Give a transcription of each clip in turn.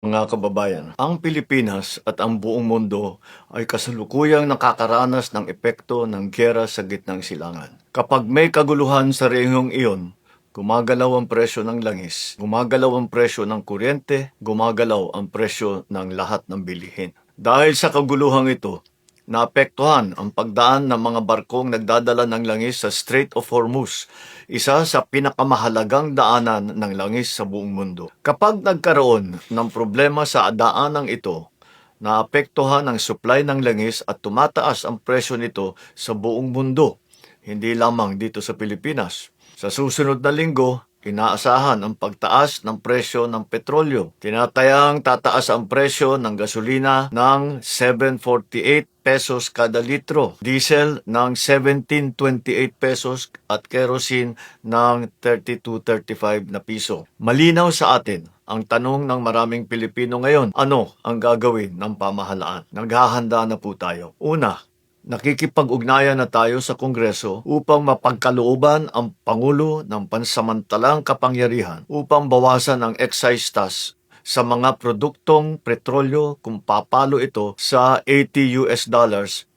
Mga kababayan, ang Pilipinas at ang buong mundo ay kasalukuyang nakakaranas ng epekto ng giyera sa gitnang silangan. Kapag may kaguluhan sa rehiyong iyon, gumagalaw ang presyo ng langis, gumagalaw ang presyo ng kuryente, gumagalaw ang presyo ng lahat ng bilihin. Dahil sa kaguluhang ito, naapektuhan ang pagdaan ng mga barkong nagdadala ng langis sa Strait of Hormuz, isa sa pinakamahalagang daanan ng langis sa buong mundo. Kapag nagkaroon ng problema sa daanang ito, naapektuhan ang supply ng langis at tumataas ang presyo nito sa buong mundo, hindi lamang dito sa Pilipinas. Sa susunod na linggo, inaasahan ang pagtaas ng presyo ng petrolyo. Tinatayang tataas ang presyo ng gasolina ng 7.48 pesos kada litro, diesel ng 17.28 pesos at kerosene ng 32.35 na piso. Malinaw sa atin ang tanong ng maraming Pilipino ngayon, ano ang gagawin ng pamahalaan? Naghahanda na po tayo. Una, nakikipag-ugnayan na tayo sa Kongreso upang mapagkalooban ang Pangulo ng pansamantalang kapangyarihan upang bawasan ang excise tax sa mga produktong petrolyo kung papalo ito sa $80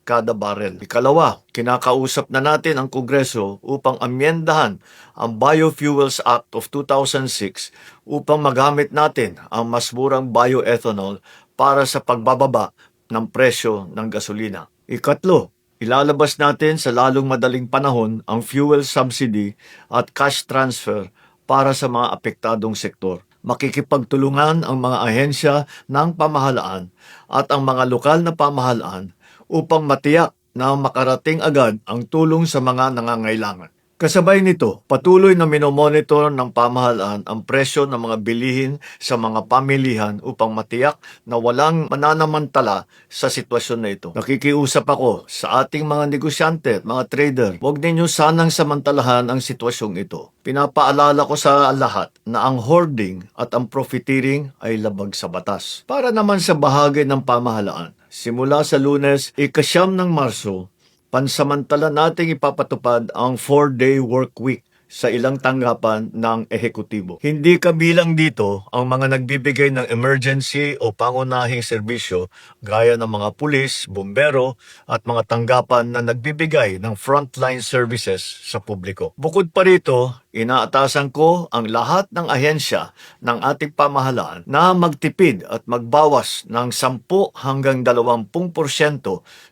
kada barrel. Ikalawa, kinakausap na natin ang Kongreso upang amyendahan ang Biofuels Act of 2006 upang magamit natin ang mas murang bioethanol para sa pagbababa ng presyo ng gasolina. Ikatlo, ilalabas natin sa lalong madaling panahon ang fuel subsidy at cash transfer para sa mga apektadong sektor. Makikipagtulungan ang mga ahensya ng pamahalaan at ang mga lokal na pamahalaan upang matiyak na makarating agad ang tulong sa mga nangangailangan. Kasabay nito, patuloy na minomonitor ng pamahalaan ang presyo ng mga bilihin sa mga pamilihan upang matiyak na walang mananamantala sa sitwasyon na ito. Nakikiusap ako sa ating mga negosyante at mga trader, huwag ninyo sanang samantalahan ang sitwasyong ito. Pinapaalala ko sa lahat na ang hoarding at ang profiteering ay labag sa batas. Para naman sa bahagi ng pamahalaan, simula sa Lunes, 9 ng Marso, pansamantala nating ipapatupad ang 4-day work week sa ilang tanggapan ng ehekutibo. Hindi kabilang dito ang mga nagbibigay ng emergency o pangunahing serbisyo gaya ng mga pulis, bumbero at mga tanggapan na nagbibigay ng frontline services sa publiko. Bukod pa rito, inaatasan ko ang lahat ng ahensya ng ating pamahalaan na magtipid at magbawas ng 10 hanggang 20%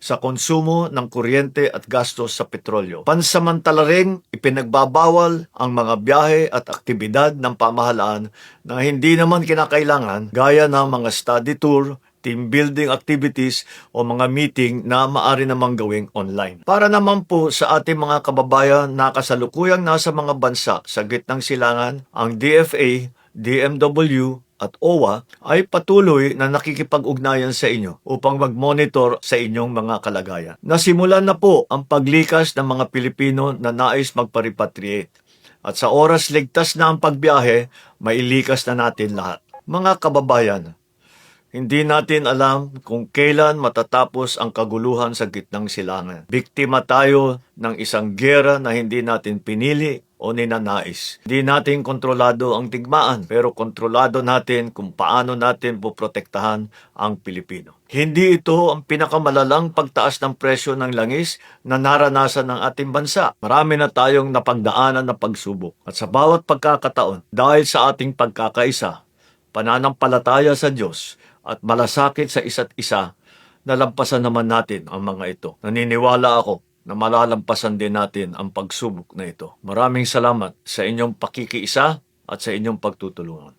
sa konsumo ng kuryente at gastos sa petrolyo. Pansamantala ring ipinagbabawal ang mga biyahe at aktibidad ng pamahalaan na hindi naman kinakailangan gaya ng mga study tour, team building activities o mga meeting na maaari namang gawing online. Para naman po sa ating mga kababayan na kasalukuyang nasa mga bansa sa gitnang silangan, ang DFA, DMW at OWA ay patuloy na nakikipag-ugnayan sa inyo upang mag-monitor sa inyong mga kalagayan. Nasimulan na po ang paglikas ng mga Pilipino na nais magpa-repatriate. At sa oras ligtas na ang pagbiyahe, mailikas na natin lahat. Mga kababayan, hindi natin alam kung kailan matatapos ang kaguluhan sa gitnang silangan. Biktima tayo ng isang giyera na hindi natin pinili o ninanais. Hindi natin kontrolado ang digmaan, pero kontrolado natin kung paano natin poprotektahan ang Pilipino. Hindi ito ang pinakamalalang pagtaas ng presyo ng langis na naranasan ng ating bansa. Marami na tayong napagdaanan na pagsubok. At sa bawat pagkakataon, dahil sa ating pagkakaisa, pananampalataya sa Diyos, at malasakit sa isa't isa, nalampasan naman natin ang mga ito. Naniniwala ako na malalampasan din natin ang pagsubok na ito. Maraming salamat sa inyong pakikiisa at sa inyong pagtutulungan.